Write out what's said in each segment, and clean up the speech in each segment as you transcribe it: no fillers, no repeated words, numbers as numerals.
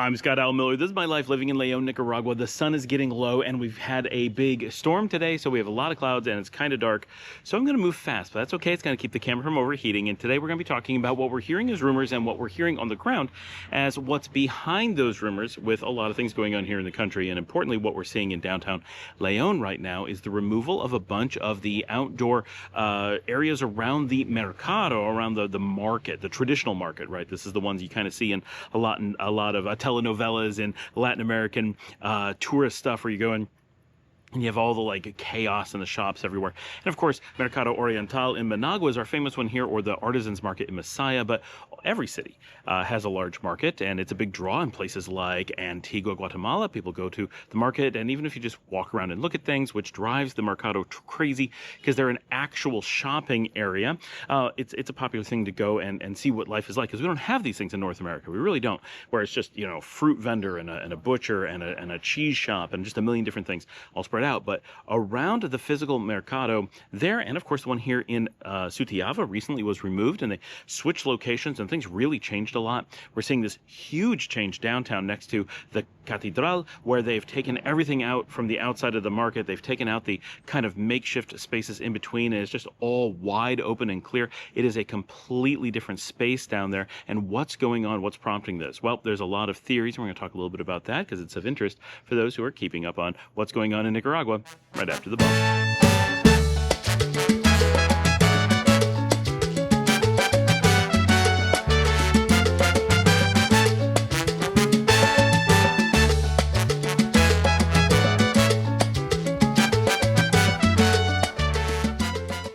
I'm Scott Al Miller. This is my life living in Leon, Nicaragua. The sun is getting low and we've had a big storm today, so we have a lot of clouds and it's kind of dark. So I'm going to move fast, but that's okay. It's going to keep the camera from overheating. And today we're going to be talking about what we're hearing as rumors and what we're hearing on the ground as what's behind those rumors, with a lot of things going on here in the country. And importantly, what we're seeing in downtown Leon right now is the removal of a bunch of the outdoor areas around the mercado, around the market, the traditional market, right? This is the ones you kind of see in a lot of telenovelas and Latin American tourist stuff, where you go in and you have all the like chaos in the shops everywhere. And of course, Mercado Oriental in Managua is our famous one here, or the Artisans Market in Masaya. But every city has a large market, and it's a big draw in places like Antigua, Guatemala. People go to the market, and even if you just walk around and look at things, which drives the Mercado crazy because they're an actual shopping area, it's a popular thing to go and see what life is like, because we don't have these things in North America. We really don't, where it's just, you know, fruit vendor and a butcher and a cheese shop and just a million different things all spread out. But around the physical mercado there, and of course the one here in Sutiava recently was removed, and they switched locations and things really changed a lot. We're seeing this huge change downtown next to the Catedral, where they've taken everything out from the outside of the market. They've taken out the kind of makeshift spaces in between, and it's just all wide open and clear. It is a completely different space down there. And what's going on? What's prompting this? Well, there's a lot of theories. We're going to talk a little bit about that because it's of interest for those who are keeping up on what's going on in Nicaragua right after the bump.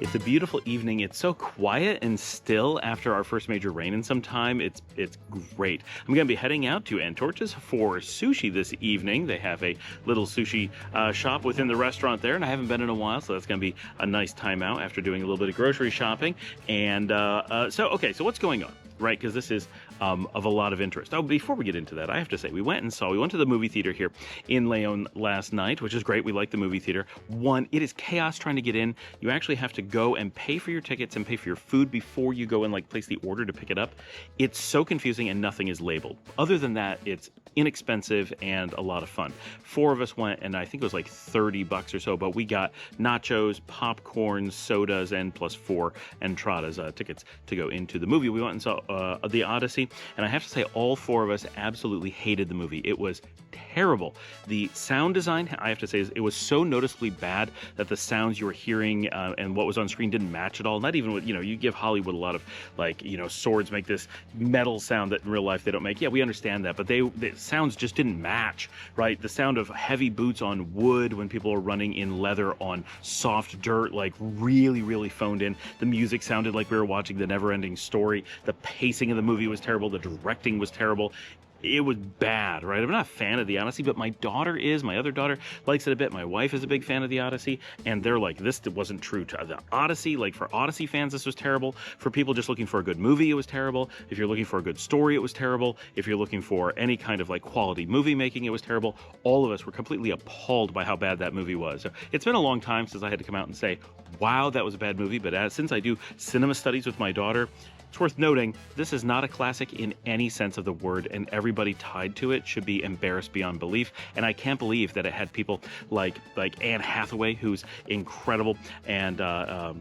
It's a beautiful evening. It's so quiet and still after our first major rain in some time. It's great. I'm going to be heading out to Antorchas for sushi this evening. They have a little sushi shop within the restaurant there, and I haven't been in a while, so that's going to be a nice time out after doing a little bit of grocery shopping. And so what's going on? Right, because this is of a lot of interest. Oh, before we get into that, I have to say, we went to the movie theater here in Leon last night, which is great. We like the movie theater. One, it is chaos trying to get in. You actually have to go and pay for your tickets and pay for your food before you go and like place the order to pick it up. It's so confusing, and nothing is labeled. Other than that, it's inexpensive and a lot of fun. 4 of us went, and I think it was like $30 or so, but we got nachos, popcorn, sodas, and plus 4 entradas, tickets to go into the movie. We went and saw The Odyssey, and I have to say, all 4 of us absolutely hated the movie. It was terrible. The sound design, I have to say, it was so noticeably bad that the sounds you were hearing and what was on screen didn't match at all. Not even with, you give Hollywood a lot of, like, swords make this metal sound that in real life they don't make. Yeah, we understand that, but the sounds just didn't match, right? The sound of heavy boots on wood when people are running in leather on soft dirt, like really, really phoned in. The music sounded like we were watching The Never-Ending Story. The pacing of the movie was terrible. The directing was terrible. It was bad, right? I'm not a fan of The Odyssey, but my daughter is. My other daughter likes it a bit. My wife is a big fan of The Odyssey, and they're like, this wasn't true to The Odyssey. Like, for Odyssey fans, this was terrible. For people just looking for a good movie, it was terrible. If you're looking for a good story, it was terrible. If you're looking for any kind of like quality movie making, it was terrible. All of us were completely appalled by how bad that movie was. So it's been a long time since I had to come out and say, wow, that was a bad movie. But since I do cinema studies with my daughter, it's worth noting, this is not a classic in any sense of the word, and everybody tied to it should be embarrassed beyond belief. And I can't believe that it had people like Anne Hathaway, who's incredible, and it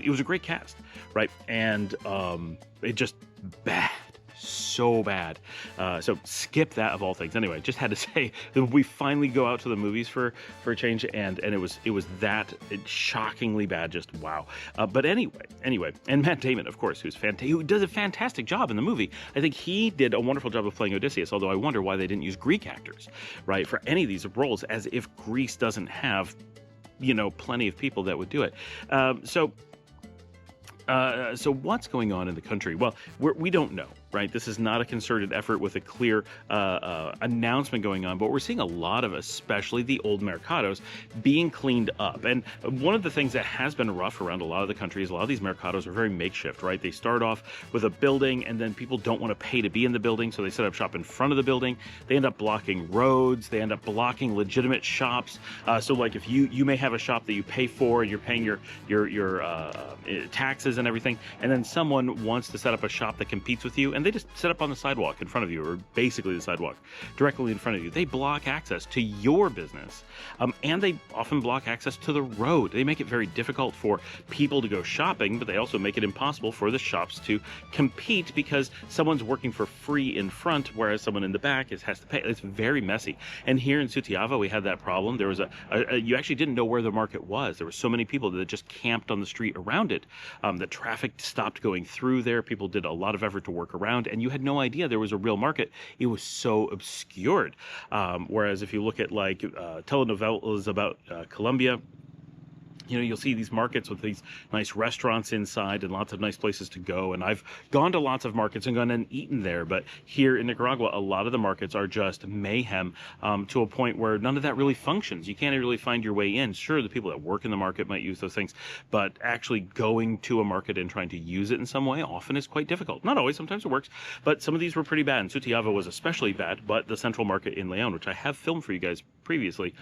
was a great cast, right? And it just bad. So bad. So skip that of all things. Anyway, just had to say that we finally go out to the movies for a change, and it was that shockingly bad. Just wow. But anyway, and Matt Damon, of course, who does a fantastic job in the movie. I think he did a wonderful job of playing Odysseus, although I wonder why they didn't use Greek actors, right, for any of these roles, as if Greece doesn't have, plenty of people that would do it. So what's going on in the country? Well, we don't know. right? This is not a concerted effort with a clear announcement going on, but we're seeing a lot of, especially the old mercados, being cleaned up. And one of the things that has been rough around a lot of the country is a lot of these mercados are very makeshift, right? They start off with a building, and then people don't want to pay to be in the building, so they set up shop in front of the building. They end up blocking roads. They end up blocking legitimate shops. So like if you may have a shop that you pay for, and you're paying your taxes and everything, and then someone wants to set up a shop that competes with you, and and they just set up on the sidewalk in front of you, or basically the sidewalk directly in front of you. They block access to your business, and they often block access to the road. They make it very difficult for people to go shopping, but they also make it impossible for the shops to compete because someone's working for free in front, whereas someone in the back has to pay. It's very messy. And here in Sutiava, we had that problem. There was you actually didn't know where the market was. There were so many people that just camped on the street around it. The traffic stopped going through there. People did a lot of effort to work around, and you had no idea there was a real market. It was so obscured. Whereas if you look at like telenovelas about Colombia, you'll see these markets with these nice restaurants inside and lots of nice places to go. And I've gone to lots of markets and gone and eaten there. But here in Nicaragua, a lot of the markets are just mayhem, to a point where none of that really functions. You can't really find your way in. Sure, the people that work in the market might use those things, but actually going to a market and trying to use it in some way often is quite difficult. Not always, sometimes it works, but some of these were pretty bad. And Sutiava was especially bad, but the central market in Leon, which I have filmed for you guys previously,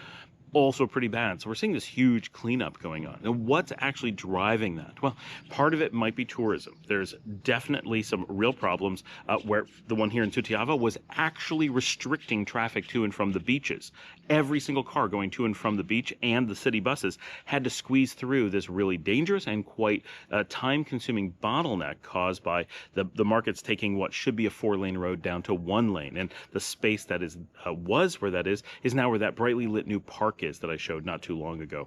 also pretty bad. So we're seeing this huge cleanup going on. And what's actually driving that? Well, part of it might be tourism. There's definitely some real problems where the one here in Sutiava was actually restricting traffic to and from the beaches. Every single car going to and from the beach and the city buses had to squeeze through this really dangerous and quite time-consuming bottleneck caused by the markets taking what should be a 4-lane road down to 1 lane. And the space that was where that is now where that brightly lit new park is that I showed not too long ago.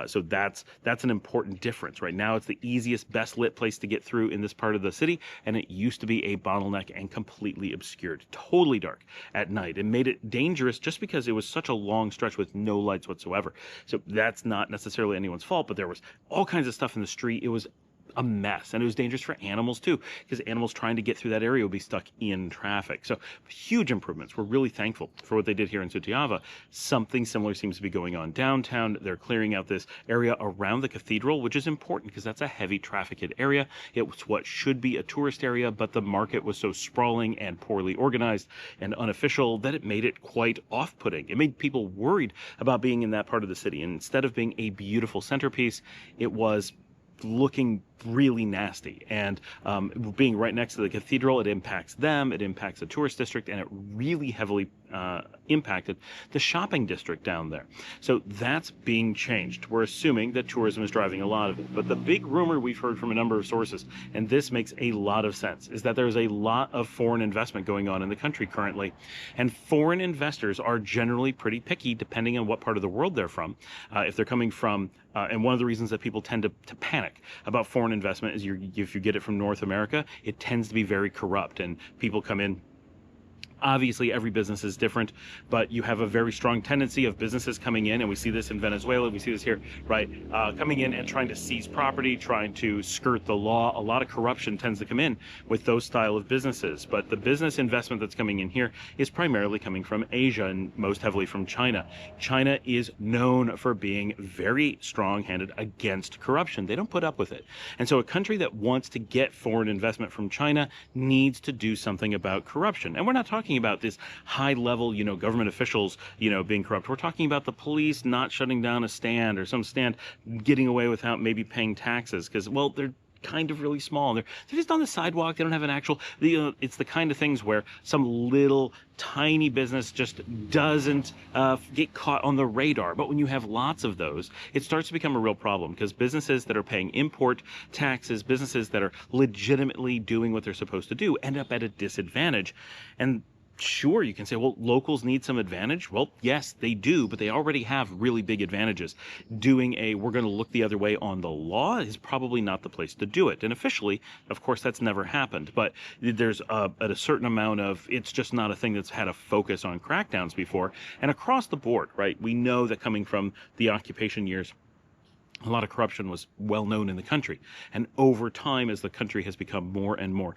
So that's an important difference. Right now, it's the easiest, best lit place to get through in this part of the city, and it used to be a bottleneck and completely obscured, totally dark at night. It made it dangerous just because it was such a long stretch with no lights whatsoever. So that's not necessarily anyone's fault, but there was all kinds of stuff in the street. It was a mess, and it was dangerous for animals too, because animals trying to get through that area would be stuck in traffic. So huge improvements. We're really thankful for what they did here in Sutiava. Something similar seems to be going on downtown. They're clearing out this area around the cathedral, which is important because that's a heavy trafficked area. It was what should be a tourist area, but the market was so sprawling and poorly organized and unofficial that it made it quite off-putting. It made people worried about being in that part of the city. And instead of being a beautiful centerpiece, it was looking really nasty. And being right next to the cathedral, it impacts them, it impacts the tourist district, and it really heavily impacted the shopping district down there. So that's being changed. We're assuming that tourism is driving a lot of it. But the big rumor we've heard from a number of sources, and this makes a lot of sense, is that there's a lot of foreign investment going on in the country currently. And foreign investors are generally pretty picky depending on what part of the world they're from. If they're coming from, and one of the reasons that people tend to panic about foreign investment is if you get it from North America, it tends to be very corrupt, and people come in. Obviously, every business is different, but you have a very strong tendency of businesses coming in, and we see this in Venezuela, we see this here, right? Coming in and trying to seize property, trying to skirt the law. A lot of corruption tends to come in with those style of businesses, but the business investment that's coming in here is primarily coming from Asia and most heavily from China. China is known for being very strong-handed against corruption. They don't put up with it. And so a country that wants to get foreign investment from China needs to do something about corruption. And we're not talking about this high level, government officials, being corrupt. We're talking about the police not shutting down a stand, or some stand getting away without maybe paying taxes because, well, they're kind of really small. They're just on the sidewalk. They don't have an actual, it's the kind of things where some little tiny business just doesn't get caught on the radar. But when you have lots of those, it starts to become a real problem, because businesses that are paying import taxes, businesses that are legitimately doing what they're supposed to do, end up at a disadvantage. And sure, you can say, well, locals need some advantage. Well, yes, they do, but they already have really big advantages. Doing we're going to look the other way on the law is probably not the place to do it. And officially, of course, that's never happened. But there's at a certain amount of, it's just not a thing that's had a focus on crackdowns before. And across the board, right, we know that coming from the occupation years, a lot of corruption was well known in the country. And over time, as the country has become more and more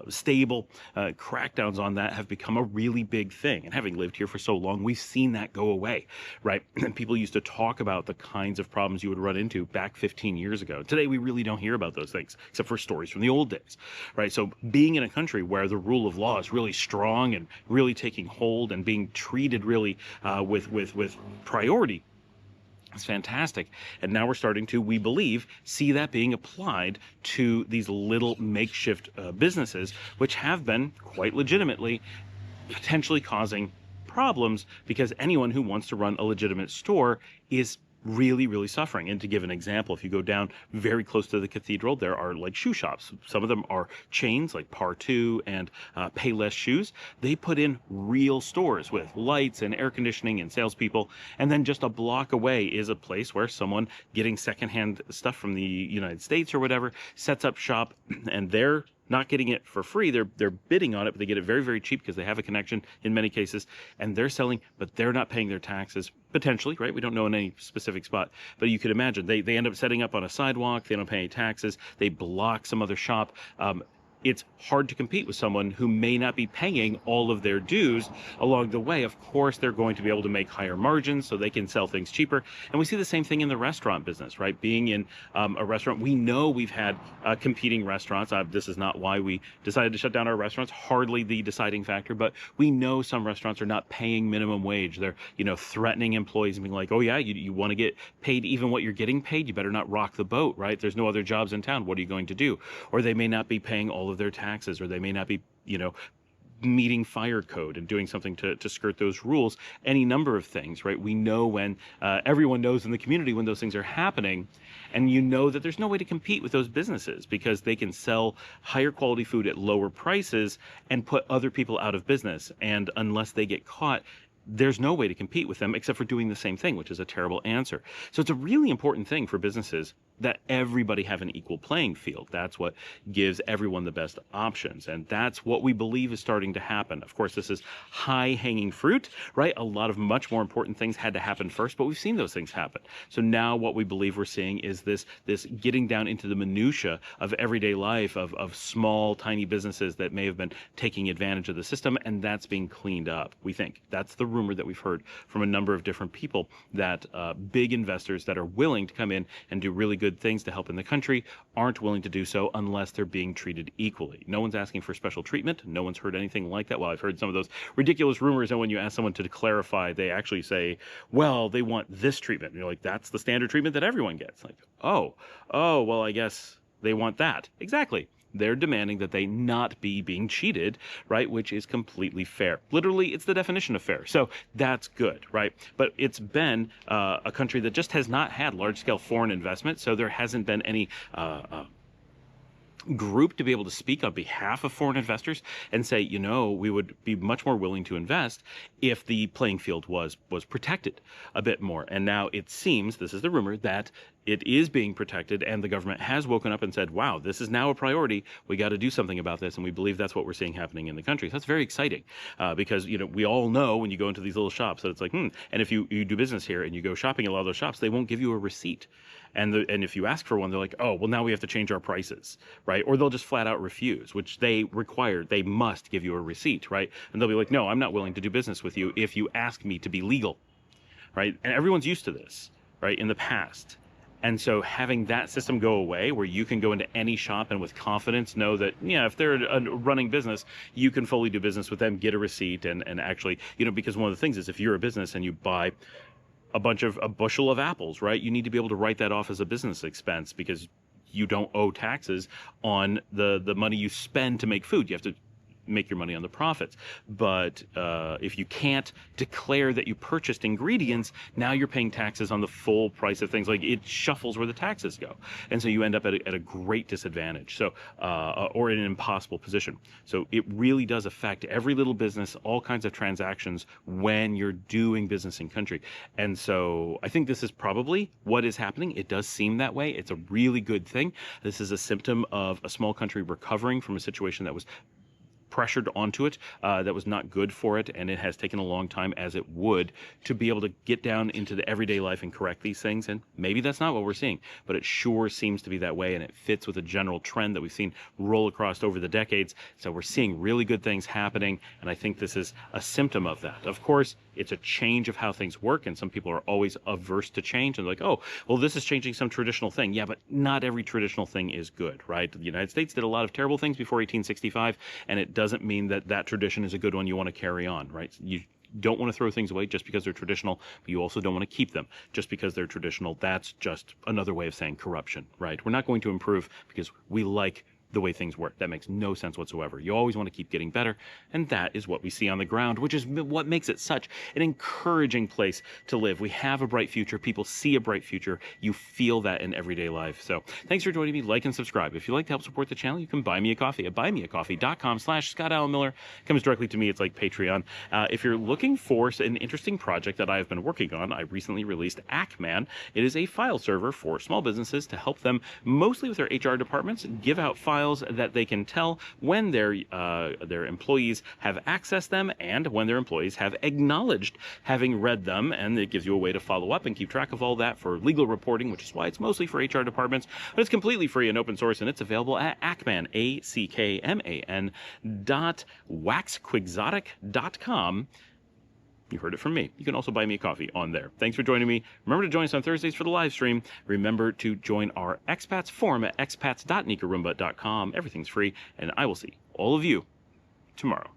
stable, crackdowns on that have become a really big thing. And having lived here for so long, we've seen that go away, right? And people used to talk about the kinds of problems you would run into back 15 years ago. Today, we really don't hear about those things, except for stories from the old days, right? So being in a country where the rule of law is really strong and really taking hold and being treated really with priority, It's fantastic. And now we're starting to, we believe, see that being applied to these little makeshift businesses, which have been quite legitimately potentially causing problems, because anyone who wants to run a legitimate store is really, really suffering. And to give an example, if you go down very close to the cathedral, there are like shoe shops. Some of them are chains like Par 2 and Payless Shoes. They put in real stores with lights and air conditioning and salespeople. And then just a block away is a place where someone getting secondhand stuff from the United States or whatever sets up shop, and they're not getting it for free. They're bidding on it, but they get it very, very cheap because they have a connection in many cases, and they're selling, but they're not paying their taxes, potentially, right? We don't know in any specific spot, but you could imagine they end up setting up on a sidewalk. They don't pay any taxes. They block some other shop. It's hard to compete with someone who may not be paying all of their dues along the way. Of course, they're going to be able to make higher margins so they can sell things cheaper. And we see the same thing in the restaurant business, right? Being in a restaurant, we know we've had competing restaurants. This is not why we decided to shut down our restaurants, hardly the deciding factor, but we know some restaurants are not paying minimum wage. They're, threatening employees and being like, oh yeah, you want to get paid even what you're getting paid? You better not rock the boat, right? There's no other jobs in town. What are you going to do? Or they may not be paying all of their taxes, or they may not be, meeting fire code and doing something to skirt those rules. Any number of things, right? We know when everyone knows in the community when those things are happening, and you know that there's no way to compete with those businesses because they can sell higher quality food at lower prices and put other people out of business. And unless they get caught, there's no way to compete with them except for doing the same thing, which is a terrible answer. So it's a really important thing for businesses that everybody have an equal playing field. That's what gives everyone the best options. And that's what we believe is starting to happen. Of course, this is high-hanging fruit, right? A lot of much more important things had to happen first, but we've seen those things happen. So now what we believe we're seeing is this getting down into the minutia of everyday life, of small, tiny businesses that may have been taking advantage of the system, and that's being cleaned up, we think. That's the rumor that we've heard from a number of different people, that big investors that are willing to come in and do really good things to help in the country aren't willing to do so unless they're being treated equally. No one's asking for special treatment. No one's heard anything like that. Well, I've heard some of those ridiculous rumors, and when you ask someone to clarify, they actually say, well, they want this treatment. And you're like, that's the standard treatment that everyone gets. Like, oh, well, I guess they want that. Exactly. They're demanding that they not be being cheated, right? Which is completely fair. Literally, it's the definition of fair. So that's good, right? But it's been a country that just has not had large-scale foreign investment, so there hasn't been any group to be able to speak on behalf of foreign investors and say, we would be much more willing to invest if the playing field was protected a bit more. And now it seems, this is the rumor, that it is being protected, and the government has woken up and said, wow, this is now a priority. We got to do something about this. And we believe that's what we're seeing happening in the country. So that's very exciting because, we all know when you go into these little shops that it's like, and if you do business here and you go shopping at a lot of those shops, they won't give you a receipt. And if you ask for one, they're like, oh, well, now we have to change our prices, right? Or they'll just flat out refuse, which they must give you a receipt, right? And they'll be like, no, I'm not willing to do business with you if you ask me to be legal, right? And everyone's used to this, right, in the past. And so having that system go away where you can go into any shop and with confidence know that, if they're a running business, you can fully do business with them, get a receipt, and actually, because one of the things is if you're a business and you buy a bushel of apples, right? You need to be able to write that off as a business expense because you don't owe taxes on the money you spend to make food. You have to make your money on the profits. But if you can't declare that you purchased ingredients, now you're paying taxes on the full price of things. Like, it shuffles where the taxes go. And so you end up at a great disadvantage. So, or in an impossible position. So it really does affect every little business, all kinds of transactions when you're doing business in country. And so I think this is probably what is happening. It does seem that way. It's a really good thing. This is a symptom of a small country recovering from a situation that was pressured onto it, that was not good for it, and it has taken a long time, as it would, to be able to get down into the everyday life and correct these things. And maybe that's not what we're seeing, but it sure seems to be that way, and it fits with a general trend that we've seen roll across over the decades. So we're seeing really good things happening, and I think this is a symptom of that. Of course, it's a change of how things work, and some people are always averse to change and like, oh, well, this is changing some traditional thing. Yeah, but not every traditional thing is good, right? The United States did a lot of terrible things before 1865, and it doesn't mean that tradition is a good one you want to carry on, right? don't want to throw things away just because they're traditional, but you also don't want to keep them just because they're traditional. That's just another way of saying corruption, right? We're not going to improve because we like the way things work. That makes no sense whatsoever. You always want to keep getting better, and that is what we see on the ground, which is what makes it such an encouraging place to live. We have a bright future. People see a bright future. You feel that in everyday life. So thanks for joining me. Like and subscribe. If you'd like to help support the channel, you can buy me a coffee at buymeacoffee.com/ScottAlanMiller. Comes directly to me. It's like Patreon. If you're looking for an interesting project that I've been working on, I recently released Ackman. It is a file server for small businesses to help them, mostly with their HR departments, give out files that they can tell when their employees have accessed them and when their employees have acknowledged having read them, and it gives you a way to follow up and keep track of all that for legal reporting, which is why it's mostly for HR departments, but it's completely free and open source, and it's available at Ackman, ACKMAN.waxquixotic.com. You heard it from me. You can also buy me a coffee on there. Thanks for joining me. Remember to join us on Thursdays for the live stream. Remember to join our expats forum at expats.nicaragua.com. Everything's free, and I will see all of you tomorrow.